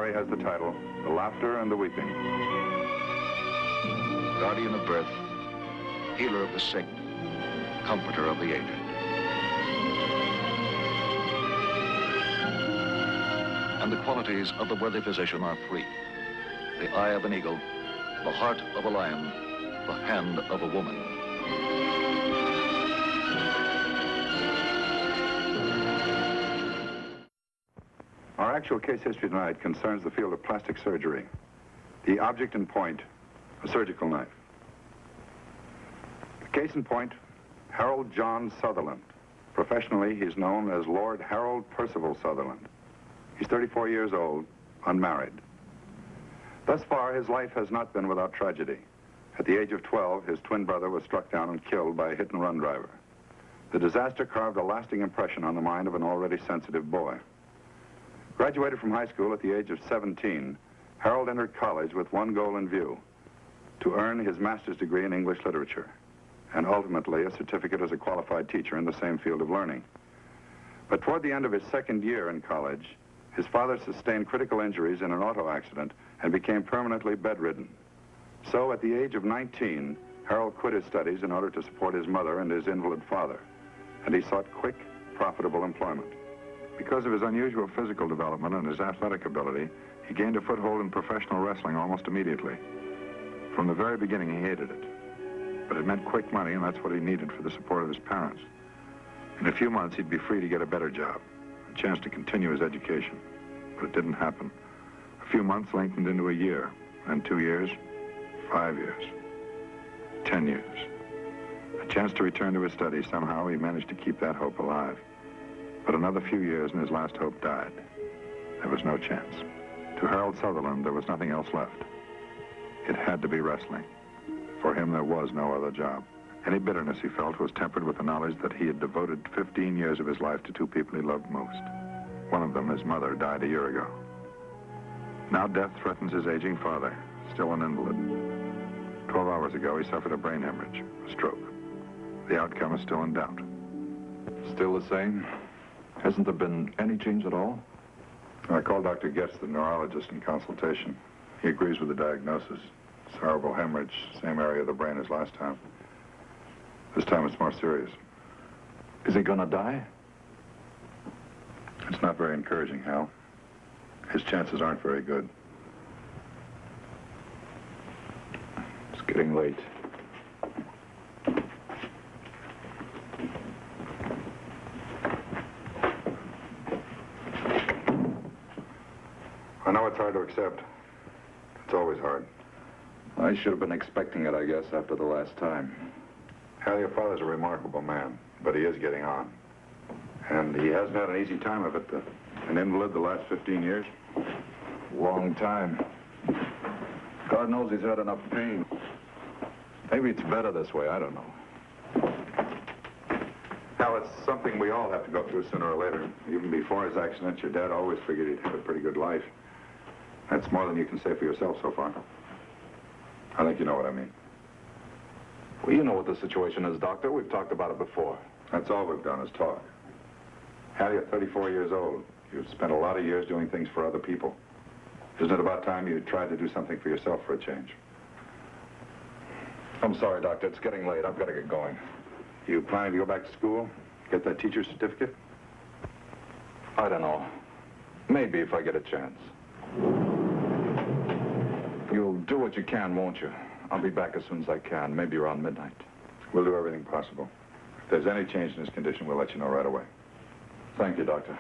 story has the title, The Laughter and the Weeping. Guardian of birth, healer of the sick, comforter of the aged. And the qualities of the worthy physician are three: the eye of an eagle, the heart of a lion, the hand of a woman. Our actual case history tonight concerns the field of plastic surgery. The object in point, a surgical knife. The case in point, Harold John Sutherland. Professionally, he's known as Lord Harold Percival Sutherland. He's 34 years old, unmarried. Thus far, his life has not been without tragedy. At the age of 12, his twin brother was struck down and killed by a hit-and-run driver. The disaster carved a lasting impression on the mind of an already sensitive boy. Graduated from high school at the age of 17, Harold entered college with one goal in view: to earn his master's degree in English literature, and ultimately a certificate as a qualified teacher in the same field of learning. But toward the end of his second year in college, his father sustained critical injuries in an auto accident and became permanently bedridden. So at the age of 19, Harold quit his studies in order to support his mother and his invalid father, and he sought quick, profitable employment. Because of his unusual physical development and his athletic ability, he gained a foothold in professional wrestling almost immediately. From the very beginning, he hated it. But it meant quick money, and that's what he needed for the support of his parents. In a few months, he'd be free to get a better job, a chance to continue his education. But it didn't happen. A few months lengthened into a year, and 2 years, 5 years, 10 years. A chance to return to his studies. Somehow he managed to keep that hope alive. But another few years and his last hope died. There was no chance. To Harold Sutherland, there was nothing else left. It had to be wrestling. For him, there was no other job. Any bitterness he felt was tempered with the knowledge that he had devoted 15 years of his life to two people he loved most. One of them, his mother, died a year ago. Now death threatens his aging father, still an invalid. 12 hours ago, he suffered a brain hemorrhage, a stroke. The outcome is still in doubt. Still the same? Hasn't there been any change at all? I called Dr. Getz, the neurologist, in consultation. He agrees with the diagnosis. Cerebral hemorrhage, same area of the brain as last time. This time it's more serious. Is he gonna die? It's not very encouraging, Hal. His chances aren't very good. It's getting late. I know it's hard to accept. It's always hard. I should have been expecting it, I guess, after the last time. Hal, your father's a remarkable man, but he is getting on. And he hasn't had an easy time of it. An invalid the last 15 years. Long time. God knows he's had enough pain. Maybe it's better this way, I don't know. Hal, it's something we all have to go through sooner or later. Even before his accident, your dad always figured he'd have a pretty good life. That's more than you can say for yourself so far. I think you know what I mean. Well, you know what the situation is, Doctor. We've talked about it before. That's all we've done is talk. Hal, you're 34 years old. You've spent a lot of years doing things for other people. Isn't it about time you tried to do something for yourself for a change? I'm sorry, Doctor. It's getting late. I've got to get going. You planning to go back to school? Get that teacher's certificate? I don't know. Maybe if I get a chance. You'll do what you can, won't you? I'll be back as soon as I can, maybe around midnight. We'll do everything possible. If there's any change in his condition, we'll let you know right away. Thank you, Doctor.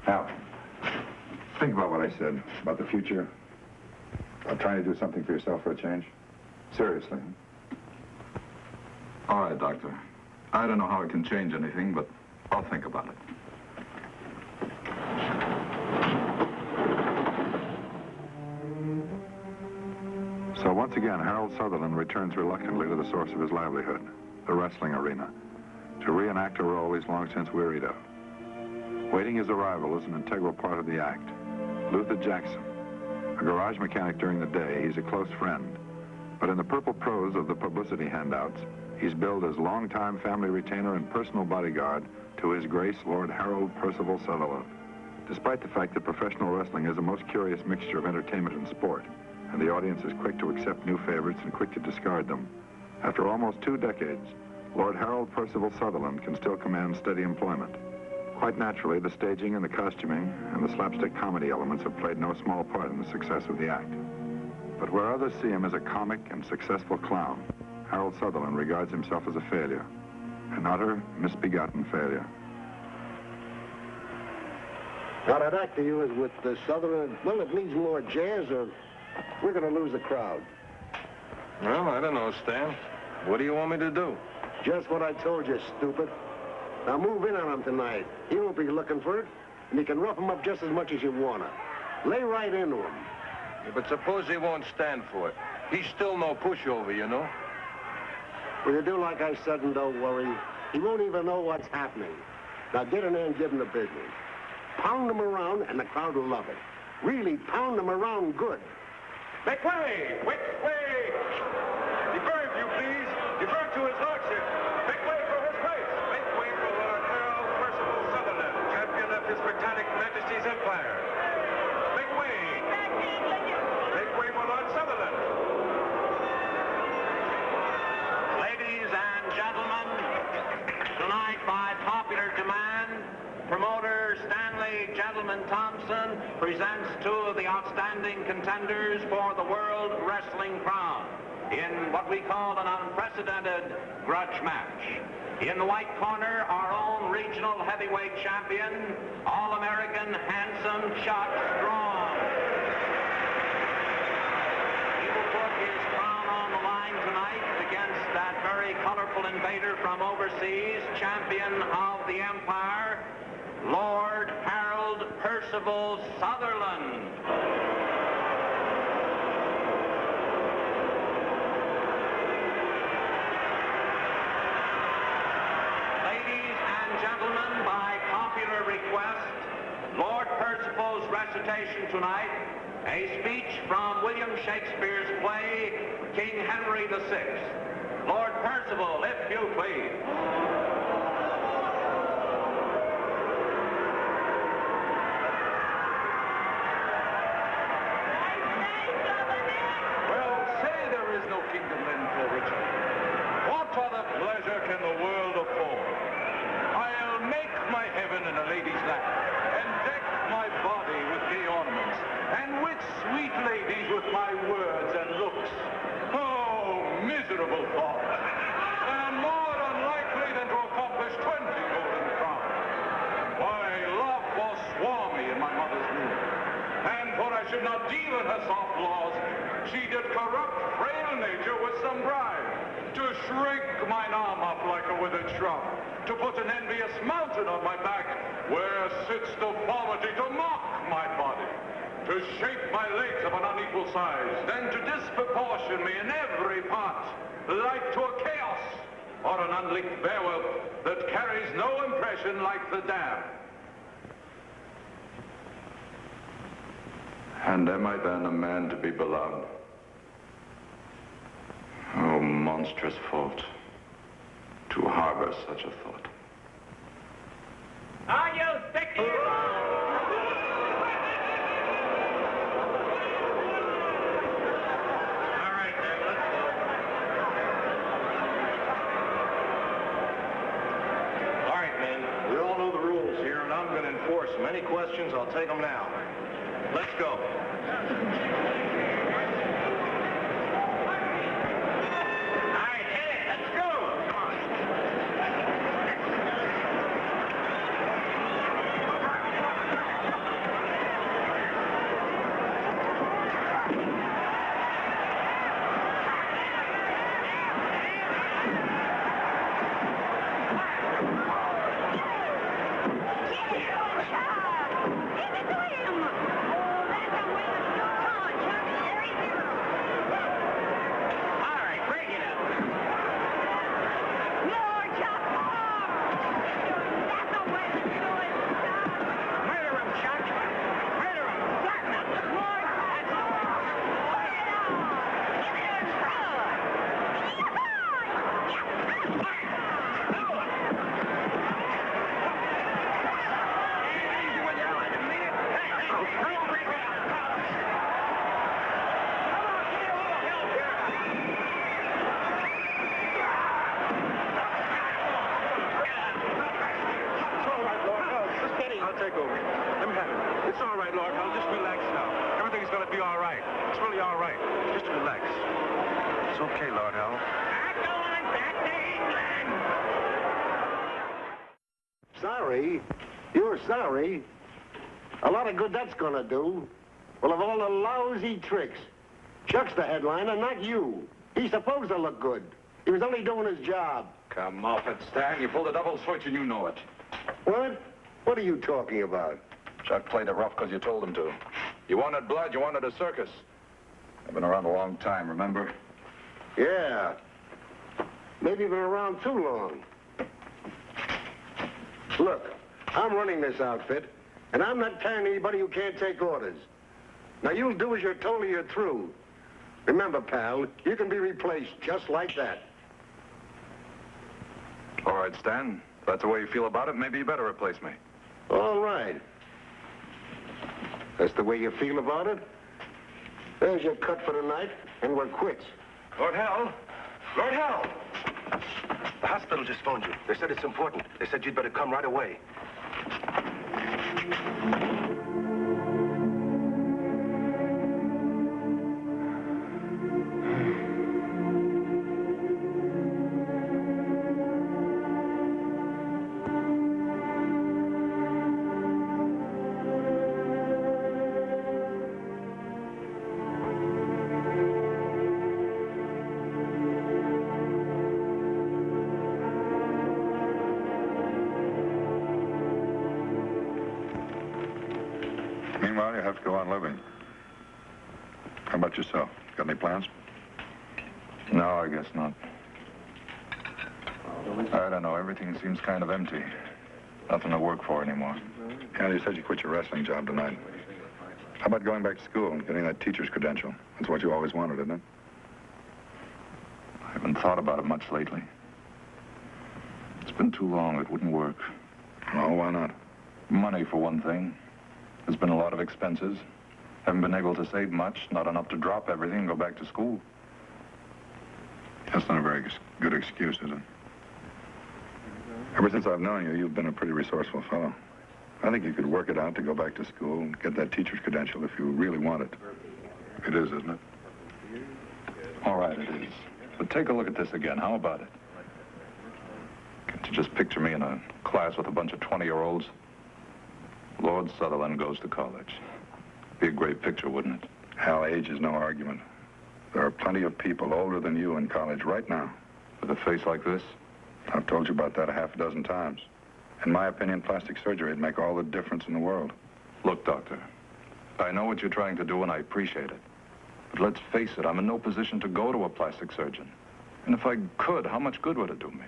Al, think about what I said about the future. About trying to do something for yourself for a change. Seriously. All right, Doctor. I don't know how it can change anything, but I'll think about it. So once again, Harold Sutherland returns reluctantly to the source of his livelihood, the wrestling arena, to reenact a role he's long since wearied of. Waiting his arrival is an integral part of the act. Luther Jackson, a garage mechanic during the day, he's a close friend. But in the purple prose of the publicity handouts, he's billed as longtime family retainer and personal bodyguard to His Grace Lord Harold Percival Sutherland. Despite the fact that professional wrestling is a most curious mixture of entertainment and sport, and the audience is quick to accept new favorites and quick to discard them, after almost 2 decades, Lord Harold Percival Sutherland can still command steady employment. Quite naturally, the staging and the costuming and the slapstick comedy elements have played no small part in the success of the act. But where others see him as a comic and successful clown, Harold Sutherland regards himself as a failure, an utter, misbegotten failure. Now, that act of yours with the Sutherland, well, it needs more jazz or we're going to lose the crowd. Well, I don't know, Stan. What do you want me to do? Just what I told you, stupid. Now, move in on him tonight. He won't be looking for it, and you can rough him up just as much as you want to. Lay right into him. Yeah, but suppose he won't stand for it. He's still no pushover, you know? Well, you do like I said and don't worry. He won't even know what's happening. Now, get in there and give him the business. Pound him around, and the crowd will love it. Really pound him around good. Make way! Make way! Defer, if you please. Defer to his lordship. Make way for his grace. Make way for Lord Harold Percival Sutherland, champion of His Britannic Majesty's Empire. Make way! Make way for Lord Sutherland. Ladies and gentlemen, tonight by popular demand, promoter Stanley Gentleman Thompson presents 2 of the outstanding contenders for the World Wrestling Crown in what we call an unprecedented grudge match. In the white corner, our own regional heavyweight champion, All-American handsome Chuck Strong. He will put his crown on the line tonight against that very colorful invader from overseas, champion of the Empire, Lord Harold Percival Sutherland. Ladies and gentlemen, by popular request, Lord Percival's recitation tonight, a speech from William Shakespeare's play, King Henry VI. Lord Percival, if you please. Pleasure can the world afford. I'll make my heaven in a lady's lap, and deck my body with gay ornaments, and wit sweet ladies with my words and looks. Oh, miserable thought! And more unlikely than to accomplish 20 golden crowns. Why, love was swarmy in my mother's womb, and for I should not deal in her soft laws, she did corrupt frail nature with some bribe, to shrink mine arm up like a withered shrub, to put an envious mountain on my back, where sits deformity to mock my body, to shape my legs of an unequal size, then to disproportion me in every part, like to a chaos, or an unlicked werewolf that carries no impression like the dam. And am I then a man to be beloved? Oh, monstrous fault, to harbor such a thought. Are you sick of you? All right, then, let's go. All right, men, we all know the rules here, and I'm going to enforce them. Any questions, I'll take them now. Let's go. Give it to him! Oh, that's a winner! all right. It's really all right. Just relax. It's okay, Lord Hell. I'm going back to England. Sorry? You're sorry? A lot of good that's gonna do. Well, of all the lousy tricks, Chuck's the headliner, not you. He's supposed to look good. He was only doing his job. Come off it, Stan. You pulled a double switch and you know it. What? What are you talking about? Chuck played it rough because you told him to. You wanted blood, you wanted a circus. I've been around a long time, remember? Yeah. Maybe you've been around too long. Look, I'm running this outfit, and I'm not carrying anybody who can't take orders. Now, you'll do as you're told or you're through. Remember, pal, you can be replaced just like that. All right, Stan. If that's the way you feel about it, maybe you better replace me. All right. That's the way you feel about it? There's your cut for the night, and we're quits. Lord Hell! Lord Hell! The hospital just phoned you. They said it's important. They said you'd better come right away. Meanwhile, you have to go on living. How about yourself? Got any plans? No, I guess not. I don't know. Everything seems kind of empty. Nothing to work for anymore. Yeah, you said you quit your wrestling job tonight. How about going back to school and getting that teacher's credential? That's what you always wanted, isn't it? I haven't thought about it much lately. It's been too long. It wouldn't work. Oh, why not? Money, for one thing. There's been a lot of expenses. Haven't been able to save much, not enough to drop everything and go back to school. That's not a very good excuse, is it? Ever since I've known you, you've been a pretty resourceful fellow. I think you could work it out to go back to school and get that teacher's credential if you really want it. It is, isn't it? All right, it is. But take a look at this again. How about it? Can't you just picture me in a class with a bunch of 20-year-olds? Lord Sutherland goes to college. Be a great picture, wouldn't it? Hal, age is no argument. There are plenty of people older than you in college right now. With a face like this? I've told you about that a half a dozen times. In my opinion, plastic surgery would make all the difference in the world. Look, Doctor, I know what you're trying to do, and I appreciate it. But let's face it, I'm in no position to go to a plastic surgeon. And if I could, how much good would it do me?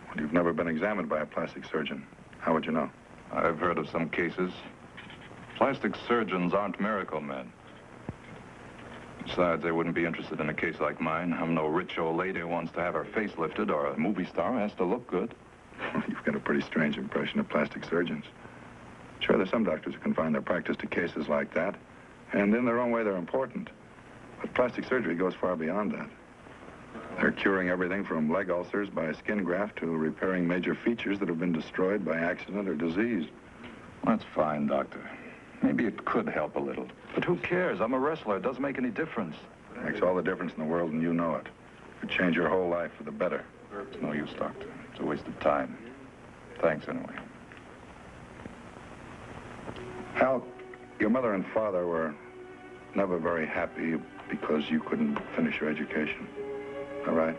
Well, you've never been examined by a plastic surgeon. How would you know? I've heard of some cases. Plastic surgeons aren't miracle men. Besides, they wouldn't be interested in a case like mine. I'm no rich old lady who wants to have her face lifted, or a movie star who has to look good. You've got a pretty strange impression of plastic surgeons. Sure, there's some doctors who confine their practice to cases like that, and in their own way, they're important. But plastic surgery goes far beyond that. They're curing everything from leg ulcers by a skin graft to repairing major features that have been destroyed by accident or disease. That's fine, Doctor. Maybe it could help a little. But who cares? I'm a wrestler. It doesn't make any difference. It makes all the difference in the world, and you know it. It could change your whole life for the better. It's no use, Doctor. It's a waste of time. Thanks, anyway. Hal, your mother and father were never very happy because you couldn't finish your education. All right?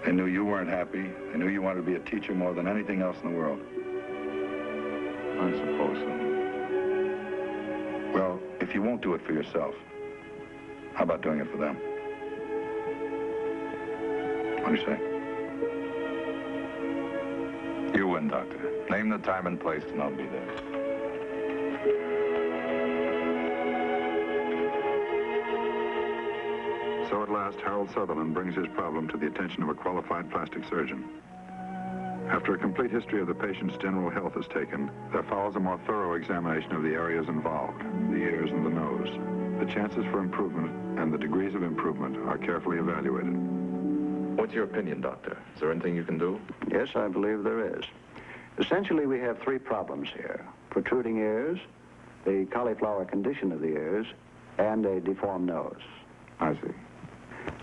They knew you weren't happy. They knew you wanted to be a teacher more than anything else in the world. I suppose so. Well, if you won't do it for yourself, how about doing it for them? What do you say? You win, Doctor. Name the time and place, and I'll be there. So at last, Harold Sutherland brings his problem to the attention of a qualified plastic surgeon. After a complete history of the patient's general health is taken, there follows a more thorough examination of the areas involved, the ears and the nose. The chances for improvement and the degrees of improvement are carefully evaluated. What's your opinion, Doctor? Is there anything you can do? Yes, I believe there is. Essentially, we have three problems here. Protruding ears, the cauliflower condition of the ears, and a deformed nose. I see.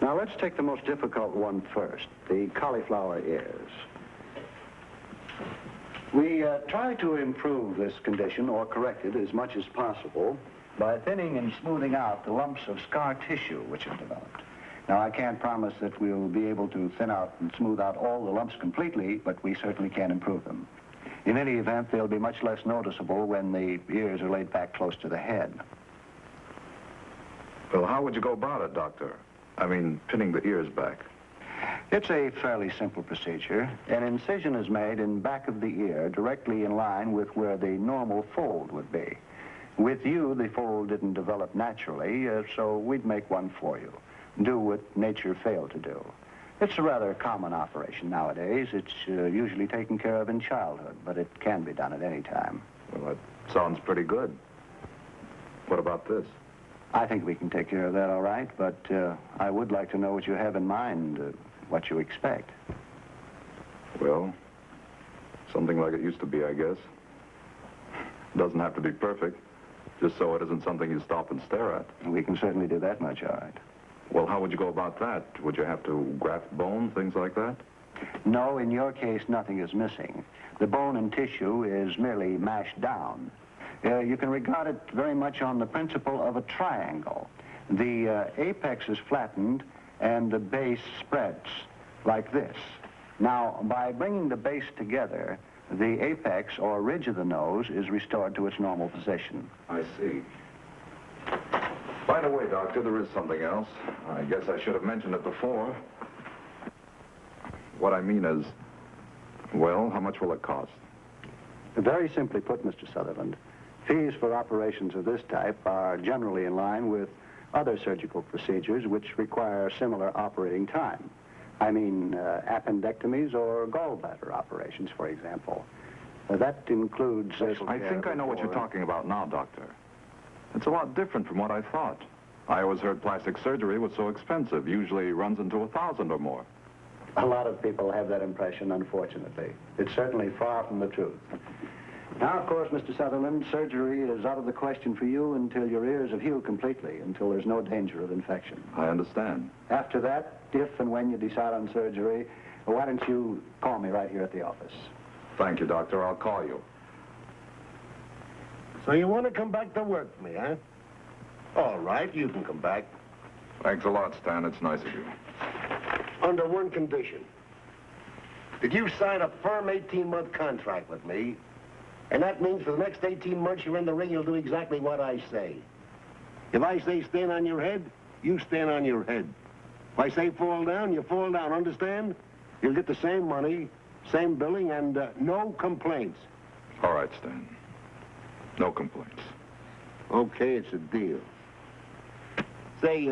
Now, let's take the most difficult one first, the cauliflower ears. We try to improve this condition or correct it as much as possible by thinning and smoothing out the lumps of scar tissue which have developed. Now, I can't promise that we'll be able to thin out and smooth out all the lumps completely, but we certainly can improve them. In any event, they'll be much less noticeable when the ears are laid back close to the head. Well, how would you go about it, Doctor? I mean, pinning the ears back. It's a fairly simple procedure. An incision is made in back of the ear, directly in line with where the normal fold would be. With you, the fold didn't develop naturally, so we'd make one for you. Do what nature failed to do. It's a rather common operation nowadays. It's usually taken care of in childhood, but it can be done at any time. Well, that sounds pretty good. What about this? I think we can take care of that all right, but I would like to know what you have in mind, what you expect. Well, something like it used to be, I guess. Doesn't have to be perfect, just so it isn't something you stop and stare at. We can certainly do that much, all right. Well, how would you go about that? Would you have to graft bone, things like that? No, in your case, nothing is missing. The bone and tissue is merely mashed down. You can regard it very much on the principle of a triangle. The apex is flattened and the base spreads like this. Now, by bringing the base together, the apex or ridge of the nose is restored to its normal position. I see. By the way, Doctor, there is something else. I guess I should have mentioned it before. What I mean is, well, how much will it cost? Very simply put, Mr. Sutherland, fees for operations of this type are generally in line with other surgical procedures which require similar operating time. I mean, appendectomies or gallbladder operations, for example. That includes... I think I know what you're talking about now, Doctor. It's a lot different from what I thought. I always heard plastic surgery was so expensive, usually runs into $1,000 or more. A lot of people have that impression, unfortunately. It's certainly far from the truth. Now, of course, Mr. Sutherland, surgery is out of the question for you until your ears have healed completely, until there's no danger of infection. I understand. After that, if and when you decide on surgery, why don't you call me right here at the office? Thank you, Doctor. I'll call you. So you want to come back to work for me, huh? All right, you can come back. Thanks a lot, Stan. It's nice of you. Under one condition. That you sign a firm 18-month contract with me, and that means for the next 18 months you're in the ring, you'll do exactly what I say. If I say stand on your head, you stand on your head. If I say fall down, you fall down, understand? You'll get the same money, same billing, and no complaints. All right, Stan. No complaints. Okay, it's a deal. Say,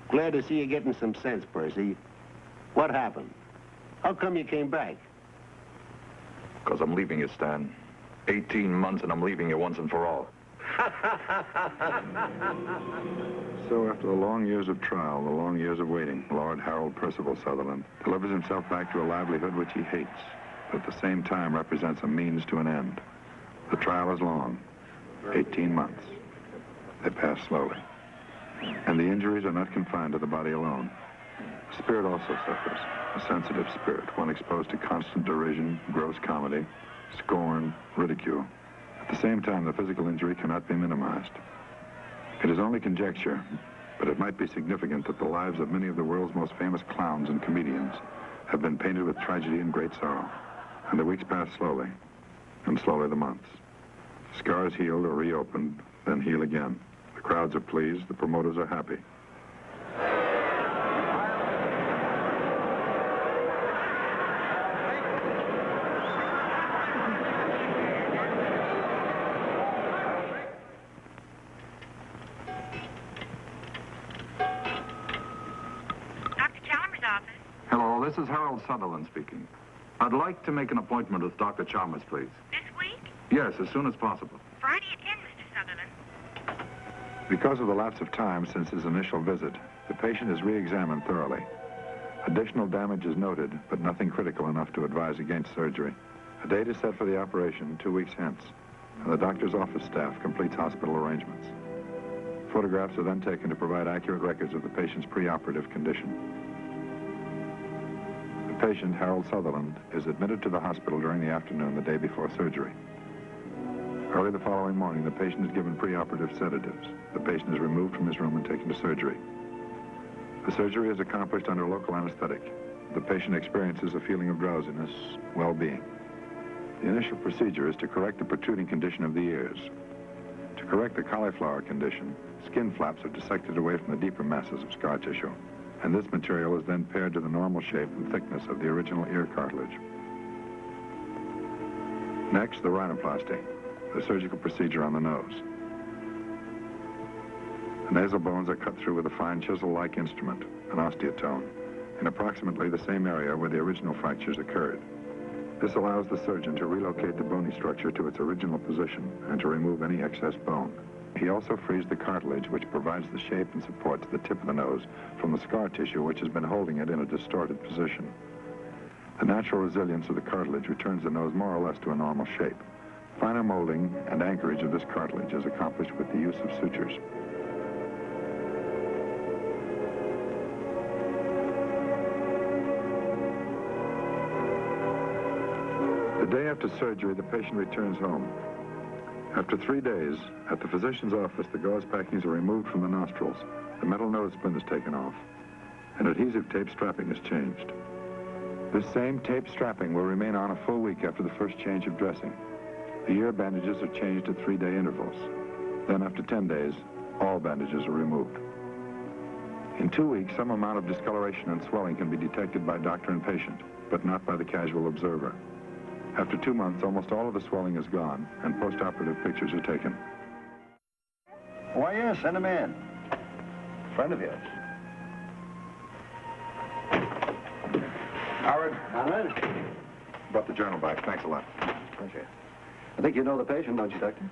glad to see you getting some sense, Percy. What happened? How come you came back? Because I'm leaving you, Stan. 18 months and I'm leaving you once and for all. So after the long years of trial, the long years of waiting, Lord Harold Percival Sutherland delivers himself back to a livelihood which he hates, but at the same time represents a means to an end. The trial is long, 18 months. They pass slowly. And the injuries are not confined to the body alone. The spirit also suffers, a sensitive spirit, one exposed to constant derision, gross comedy, scorn, ridicule. At the same time, the physical injury cannot be minimized. It is only conjecture, but it might be significant that the lives of many of the world's most famous clowns and comedians have been painted with tragedy and great sorrow. And the weeks pass slowly, and slowly the months. Scars healed or reopened, then heal again. The crowds are pleased, the promoters are happy. Hello, this is Harold Sutherland speaking. I'd like to make an appointment with Dr. Chalmers, please. This week? Yes, as soon as possible. Friday at 10, Mr. Sutherland. Because of the lapse of time since his initial visit, the patient is re-examined thoroughly. Additional damage is noted, but nothing critical enough to advise against surgery. A date is set for the operation 2 weeks hence, and the doctor's office staff completes hospital arrangements. Photographs are then taken to provide accurate records of the patient's preoperative condition. The patient, Harold Sutherland, is admitted to the hospital during the afternoon the day before surgery. Early the following morning, the patient is given preoperative sedatives. The patient is removed from his room and taken to surgery. The surgery is accomplished under local anesthetic. The patient experiences a feeling of drowsiness, well-being. The initial procedure is to correct the protruding condition of the ears. To correct the cauliflower condition, skin flaps are dissected away from the deeper masses of scar tissue, and this material is then paired to the normal shape and thickness of the original ear cartilage. Next, the rhinoplasty, the surgical procedure on the nose. The nasal bones are cut through with a fine chisel-like instrument, an osteotome, in approximately the same area where the original fractures occurred. This allows the surgeon to relocate the bony structure to its original position and to remove any excess bone. He also frees the cartilage, which provides the shape and support to the tip of the nose from the scar tissue which has been holding it in a distorted position. The natural resilience of the cartilage returns the nose more or less to a normal shape. Finer molding and anchorage of this cartilage is accomplished with the use of sutures. The day after surgery, the patient returns home. After 3 days, at the physician's office, the gauze packings are removed from the nostrils, the metal nose splint is taken off, and adhesive tape strapping is changed. This same tape strapping will remain on a full week after the first change of dressing. The ear bandages are changed at 3-day intervals. Then, after 10 days, all bandages are removed. In 2 weeks, some amount of discoloration and swelling can be detected by doctor and patient, but not by the casual observer. After 2 months, almost all of the swelling is gone, and postoperative pictures are taken. Why, yes, send him in. Friend of yours. Howard, Konrad? brought the journal back. Thanks a lot. Pleasure. I think you know the patient, don't you, Doctor?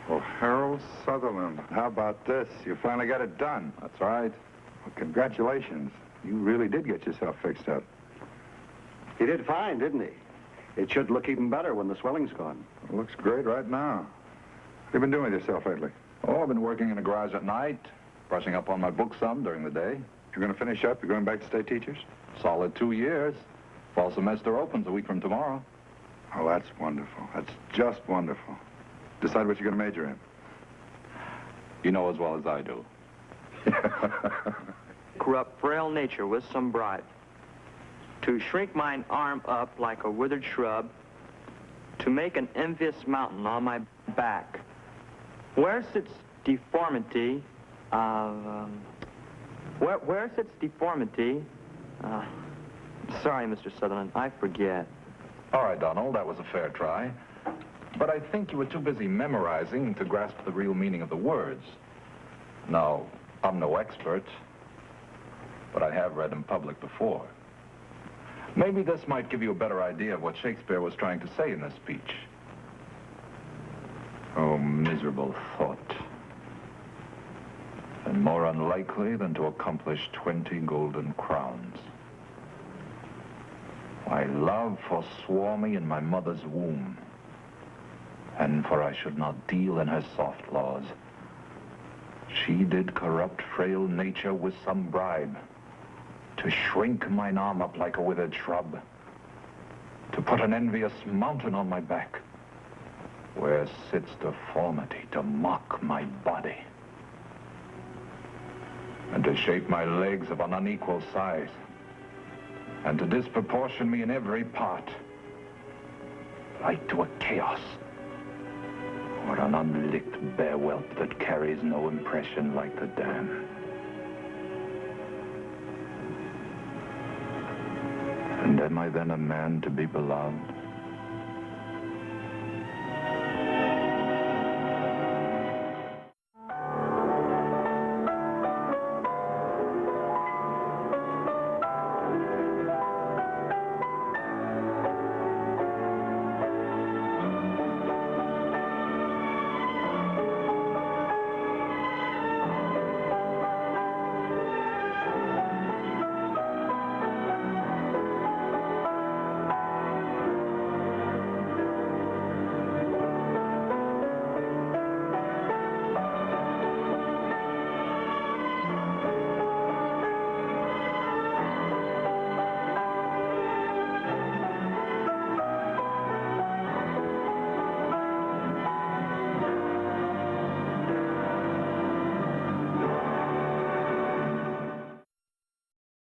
Oh, Harold Sutherland. How about this? You finally got it done. That's right. Well, congratulations. You really did get yourself fixed up. He did fine, didn't he? It should look even better when the swelling's gone. It looks great right now. What have you been doing with yourself lately? Oh, I've been working in the garage at night, brushing up on my books some during the day. You're going to finish up? You're going back to state teachers? Solid 2 years. Fall semester opens a week from tomorrow. Oh, that's wonderful. That's just wonderful. Decide what you're going to major in. You know as well as I do. Corrupt frail nature with some bribe. To shrink mine arm up like a withered shrub, to make an envious mountain on my back. Where sits deformity of, where sits deformity? Sorry, Mr. Sutherland, I forget. All right, Donald, that was a fair try. But I think you were too busy memorizing to grasp the real meaning of the words. Now, I'm no expert, but I have read in public before. Maybe this might give you a better idea of what Shakespeare was trying to say in this speech. Oh, miserable thought. And more unlikely than to accomplish 20 golden crowns. My love forswore me in my mother's womb, and for I should not deal in her soft laws, she did corrupt frail nature with some bribe, to shrink mine arm up like a withered shrub, to put an envious mountain on my back, where sits deformity to mock my body, and to shape my legs of an unequal size, and to disproportion me in every part, like to a chaos, or an unlicked bare whelp that carries no impression like the dam. And am I then a man to be beloved?